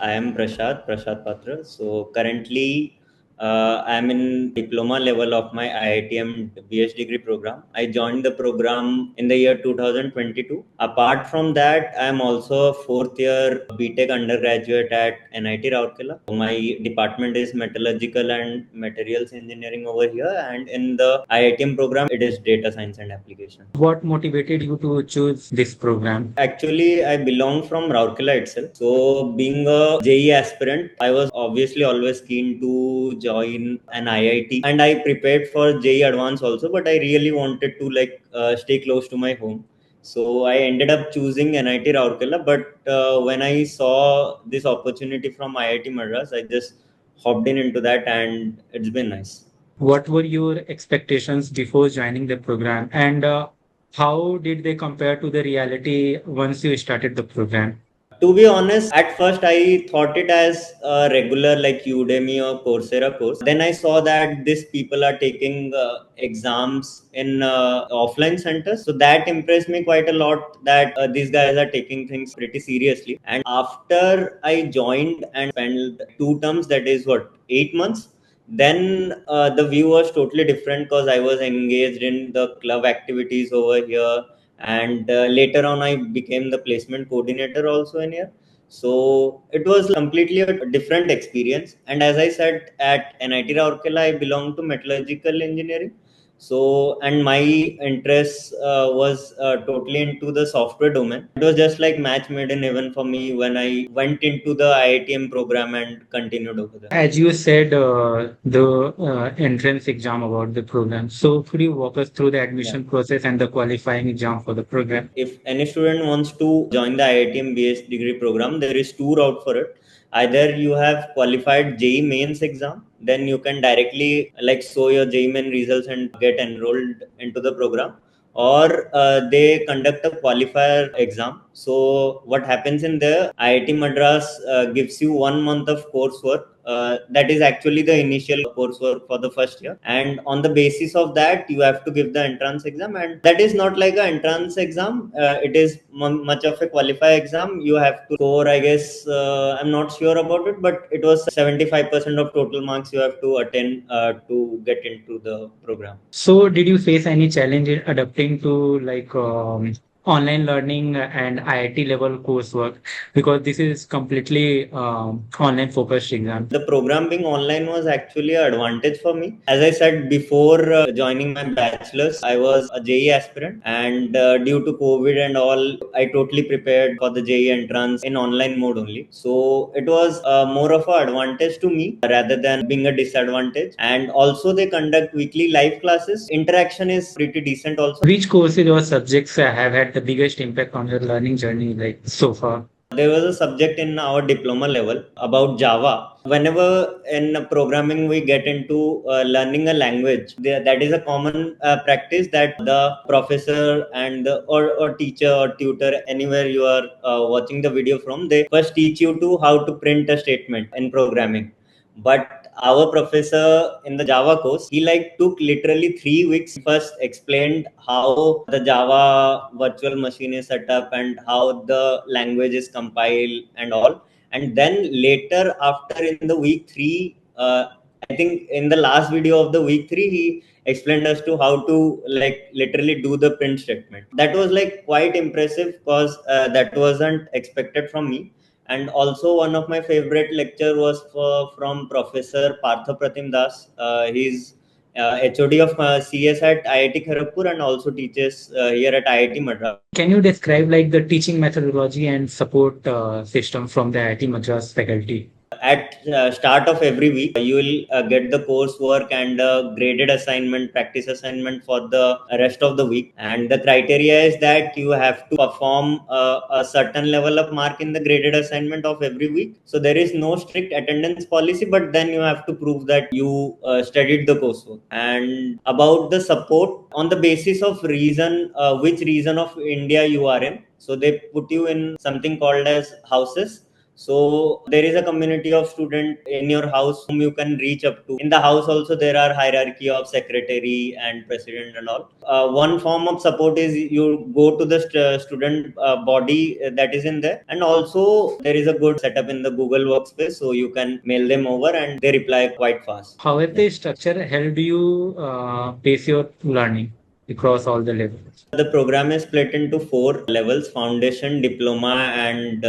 I am Prasad Patra. So currently, I am in diploma level of my IIT BS Degree program. I joined the program in the year 2022. Apart from that, I am also a fourth year B.Tech undergraduate at NIT Rourkela. My department is Metallurgical and Materials Engineering over here, and in the IITM program, it is Data Science and Application. What motivated you to choose this program? Actually, I belong from Rourkela itself. So, being a JE aspirant, I was obviously always keen to join an IIT, and I prepared for JE Advance also. But I really wanted to stay close to my home. So I ended up choosing NIT Rourkela. But when I saw this opportunity from IIT Madras, I just hopped into that, and it's been nice. What were your expectations before joining the program, and how did they compare to the reality once you started the program? To be honest, at first I thought it as a regular like Udemy or Coursera course. Then I saw that these people are taking exams in offline centers. So that impressed me quite a lot that these guys are taking things pretty seriously. And after I joined and spent 2 terms, that is what, 8 months. Then the view was totally different because I was engaged in the club activities over here, and later on I became the placement coordinator also in here. So it was completely a different experience. And as I said, at NIT Rourkela I belong to metallurgical engineering. So, and my interest was totally into the software domain. It was just like match made in heaven for me when I went into the IITM program and continued over there. As you said, the entrance exam about the program. So could you walk us through the Yeah. admission process and the qualifying exam for the program? If any student wants to join the IITM BS degree program, there is two route for it. Either you have qualified JEE mains exam, then you can directly like show your JEE main results and get enrolled into the program, or they conduct a qualifier exam. So what happens in there, IIT Madras gives you 1 month of coursework. That is actually the initial coursework for the first year, and on the basis of that you have to give the entrance exam. And that is not like an entrance exam, it is much of a qualifier exam. You have to score, I guess, I'm not sure about it, but it was 75% of total marks you have to attain to get into the program. So did you face any challenge in adapting to online learning and IIT level coursework? Because this is completely online focused exam. The program being online was actually an advantage for me. As I said before, joining my bachelor's, I was a JE aspirant, and due to COVID and all, I totally prepared for the JE entrance in online mode only. So it was more of an advantage to me rather than being a disadvantage. And also, they conduct weekly live classes. Interaction is pretty decent also. Which courses or subjects have had the biggest impact on your learning journey like so far? There was a subject in our diploma level about Java. Whenever in programming we get into learning a language, that is a common practice that the professor and or teacher or tutor, anywhere you are watching the video from, they first teach you to how to print a statement in programming. But our professor in the Java course, he like took literally 3 weeks. First explained how the Java virtual machine is set up and how the language is compiled and all. And then later, after in the week 3, I think in the last video of the week 3, he explained us to how to like literally do the print statement. That was like quite impressive because that wasn't expected from me. And also one of my favorite lecture was from Professor Partha Pratim Das. He's HOD of CS at IIT Kharagpur and also teaches here at IIT Madras. Can you describe like the teaching methodology and support system from the IIT Madras faculty? At start of every week, you will get the coursework and graded assignment, practice assignment for the rest of the week. And the criteria is that you have to perform a certain level of mark in the graded assignment of every week. So there is no strict attendance policy, but then you have to prove that you studied the coursework. And about the support, on the basis of reason, which region of India you are in, so they put you in something called as houses. So there is a community of student in your house whom you can reach up to. In the house also there are hierarchy of secretary and president and all. One form of support is you go to the student body that is in there, and also there is a good setup in the Google Workspace, so you can mail them over and they reply quite fast. How has the structure helped you pace your learning across all the levels? The program is split into four levels: foundation, diploma, and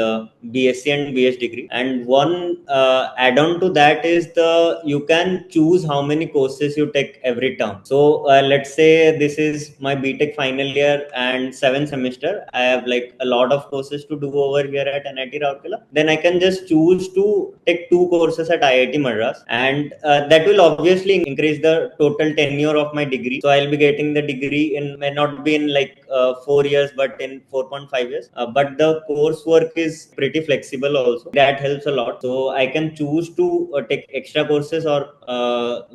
BSc and BS degree. And one add-on to that is the you can choose how many courses you take every term. So let's say this is my B.Tech final year and seventh semester. I have like a lot of courses to do over here at NIT Rourkela. Then I can just choose to take two courses at IIT Madras, and that will obviously increase the total tenure of my degree. So I'll be getting the degree in, may not be in like 4 years, but in 4.5 years. But the coursework is pretty flexible also. That helps a lot. So I can choose to take extra courses or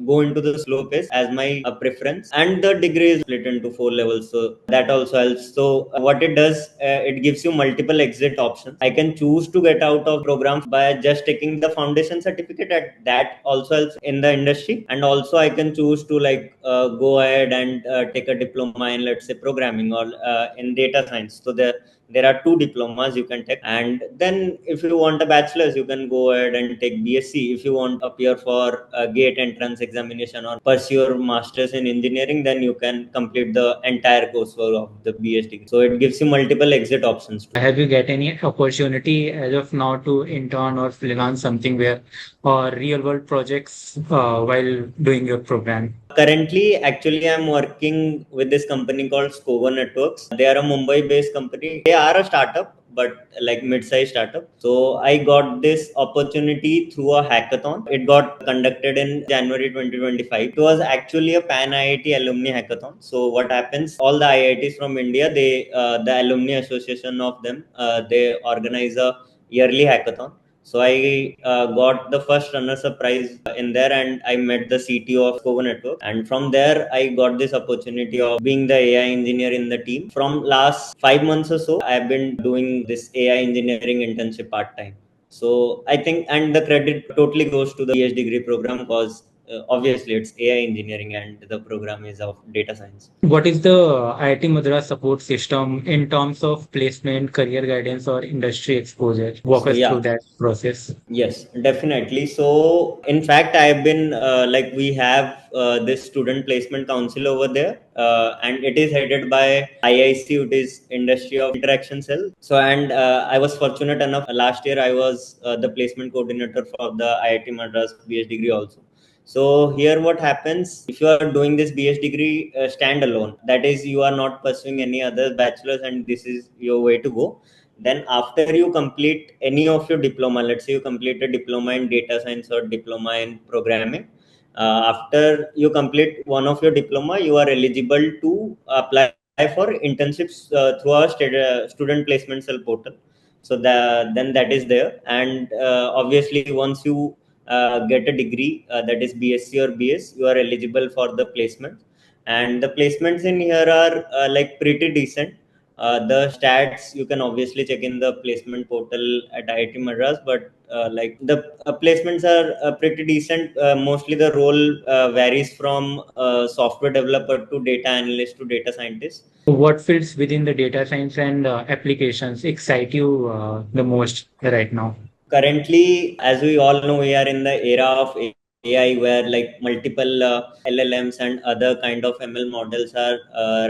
go into the slow pace as my preference. And the degree is split into four levels. So that also helps. So what it does, it gives you multiple exit options. I can choose to get out of program by just taking the foundation certificate. That also helps in the industry. And also I can choose to like go ahead and take a diploma in, let's say, programming or in data science. So there are two diplomas you can take, and then if you want a bachelor's, you can go ahead and take BSc. If you want to appear for a gate entrance examination or pursue your master's in engineering, then you can complete the entire coursework of the BS degree. So it gives you multiple exit options too. Have you get any opportunity as of now to intern or freelance something where or real world projects while doing your program? Currently, actually, I'm working with this company called Scover Networks. They are a Mumbai-based company. They are a startup, but like mid-sized startup. So I got this opportunity through a hackathon. It got conducted in January 2025. It was actually a Pan IIT alumni hackathon. So what happens? All the IITs from India, the alumni association of them, they organize a yearly hackathon. So I got the first runner-up prize in there, and I met the CTO of Covo Network. And from there, I got this opportunity of being the AI engineer in the team. From last 5 months or so, I've been doing this AI engineering internship part time. So I think, and the credit totally goes to the PhD degree program, because obviously it's AI engineering and the program is of data science. What is the IIT Madras support system in terms of placement, career guidance, or industry exposure? Walk So us yeah, through that process. yes, definitely. So, in fact, I've been like we have this student placement council over there, and it is headed by IIC, it is Industry of Interaction Cell. So, and I was fortunate enough last year I was the placement coordinator for the IIT Madras BS degree also. So here, what happens if you are doing this BS degree standalone? That is, you are not pursuing any other bachelor's, and this is your way to go. Then after you complete any of your diploma, let's say you complete a diploma in data science or diploma in programming, after you complete one of your diploma, you are eligible to apply for internships through our student placement cell portal. So then that is there. And obviously once you get a degree, that is BSc or BS, you are eligible for the placement. And the placements in here are like pretty decent. The stats you can obviously check in the placement portal at IIT Madras, but like the placements are pretty decent. Mostly the role varies from software developer to data analyst to data scientist. What fields within the data science and applications excite you the most right now? Currently, as we all know, we are in the era of AI where like multiple LLMs and other kind of ML models are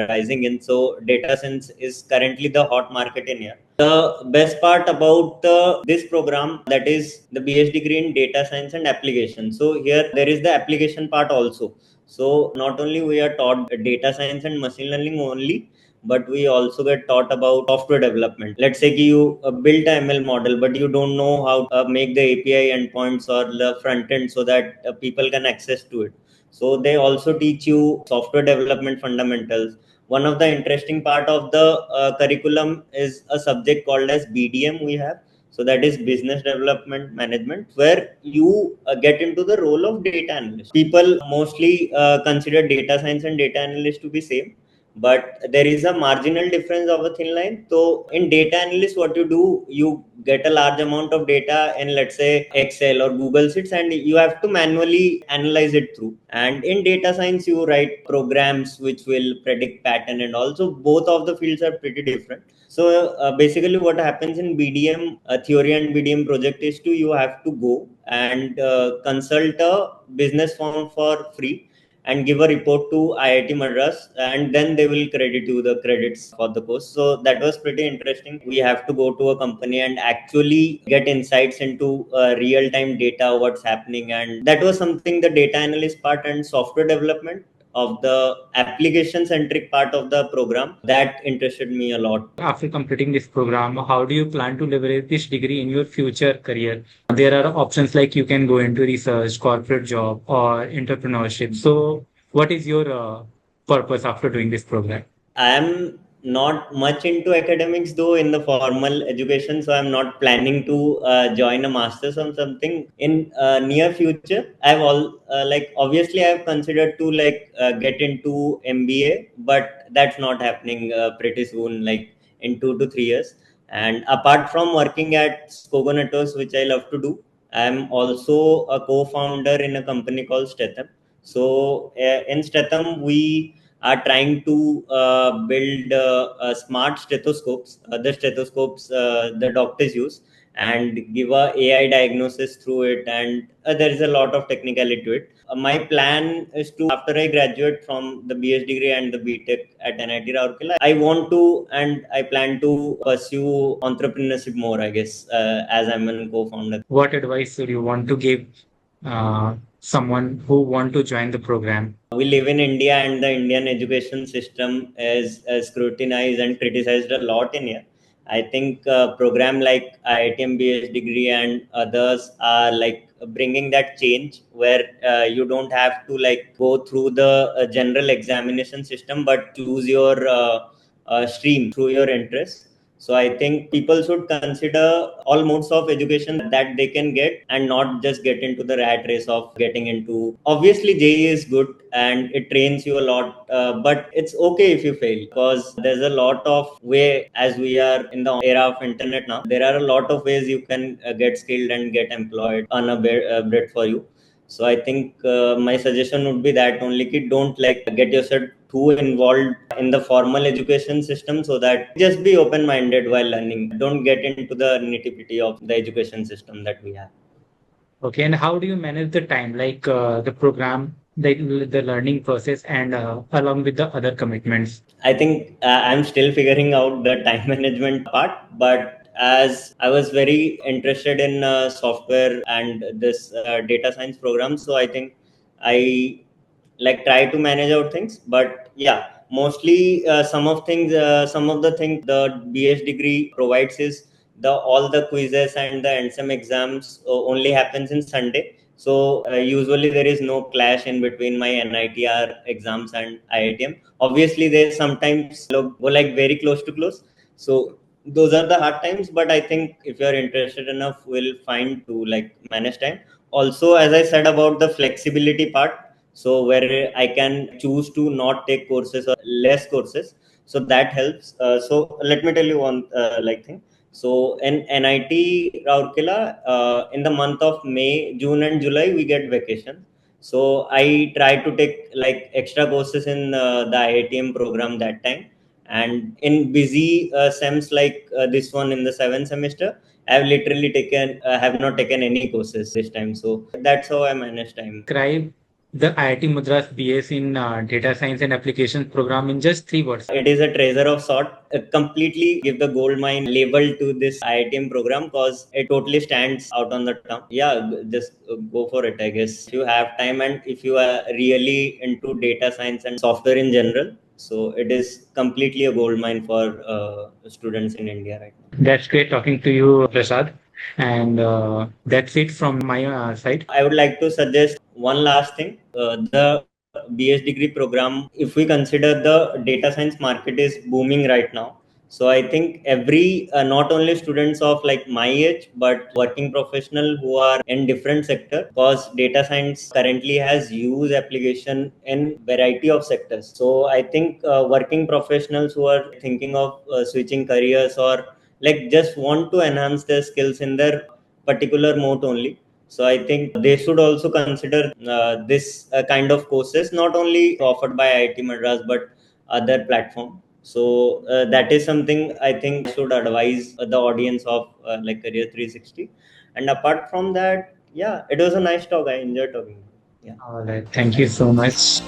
rising in. So data science is currently the hot market in here. The best part about this program, that is the BS degree in data science and application. So here there is the application part also. So not only we are taught data science and machine learning only, but we also get taught about software development. Let's say you build a ML model, but you don't know how to make the API endpoints or the front end so that people can access to it. So they also teach you software development fundamentals. One of the interesting part of the curriculum is a subject called as BDM we have. So that is business development management, where you get into the role of data analyst. People mostly consider data science and data analyst to be same, but there is a marginal difference of a thin line. So in data analyst, what you do, you get a large amount of data in, let's say, Excel or Google Sheets, and you have to manually analyze it through. And in data science, you write programs which will predict pattern, and also both of the fields are pretty different. So basically what happens in BDM, theory and BDM project is to, you have to go and consult a business firm for free and give a report to IIT Madras, and then they will credit you the credits for the course. So that was pretty interesting. We have to go to a company and actually get insights into real time data, what's happening. And that was something, the data analyst part and software development of the application centric part of the program, that interested me a lot. After completing this program, how do you plan to leverage this degree in your future career? There are options like you can go into research, corporate job, or entrepreneurship. So, what is your purpose after doing this program? I am not much into academics though in the formal education, so I'm not planning to join a master's or something in near future. I've all like, obviously I've considered to like get into MBA, but that's not happening pretty soon, like in 2 to 3 years. And apart from working at Skogo Networks, which I love to do, I'm also a co-founder in a company called Stetham. So in Stetham, we are trying to build smart stethoscopes, the stethoscopes the doctors use, and give a AI diagnosis through it. And there is a lot of technicality to it. My plan is to, after I graduate from the BS degree and the B.Tech at NIT Rourkela, I want to, and I plan to pursue entrepreneurship more, I guess, as I'm a co-founder. What advice would you want to give someone who want to join the program? We live in India, and the Indian education system is scrutinized and criticized a lot in here. I think program like IIT BS degree and others are like bringing that change, where you don't have to like go through the general examination system, but choose your stream through your interest. So I think people should consider all modes of education that they can get, and not just get into the rat race of getting into. Obviously, JEE is good and it trains you a lot, but it's okay if you fail, because there's a lot of way, as we are in the era of internet now. There are a lot of ways you can get skilled and get employed on a bread for you. So I think my suggestion would be that only kid, don't like get yourself too involved in the formal education system, so that just be open minded while learning. Don't get into the nitty gritty of the education system that we have. Okay, and how do you manage the time, like the program, the learning process, and along with the other commitments? I think I'm still figuring out the time management part, but as I was very interested in software and this data science program, so I think I like try to manage out things. But yeah, mostly some of the things the BS degree provides is the all the quizzes and the NSEM exams only happens in Sunday. So usually there is no clash in between my NITR exams and IITM. Obviously they sometimes go like very close to close, so those are the hard times. But I think if you're interested enough, we'll find to like manage time. Also, as I said about the flexibility part, so where I can choose to not take courses or less courses, so that helps. So let me tell you one like thing. So in NIT Rourkela, in the month of May, June, and July, we get vacation. So I try to take like extra courses in the IITM program that time. And in busy sems like this one in the seventh semester, I've literally taken have not taken any courses this time. So that's how I manage time. Describe the IIT Madras BS in Data Science and Applications program in just 3 words. It is a treasure of sort. Completely give the gold mine label to this IITM program, because it totally stands out on the tongue. Yeah, just go for it, I guess. If you have time and if you are really into data science and software in general, so it is completely a gold mine for students in India right now. That's great talking to you, Prasad. And that's it from my side. I would like to suggest one last thing. The BS degree program, if we consider the data science market is booming right now, So I think every not only students of like my age, but working professional who are in different sector, because data science currently has huge application in variety of sectors. So I think working professionals who are thinking of switching careers, or like just want to enhance their skills in their particular mode only. So I think they should also consider this kind of courses, not only offered by IIT Madras but other platform. So that is something I think I should advise the audience of like Career 360. And apart from that, yeah, it was a nice talk. I enjoyed talking. Yeah. All right. Thank you so much.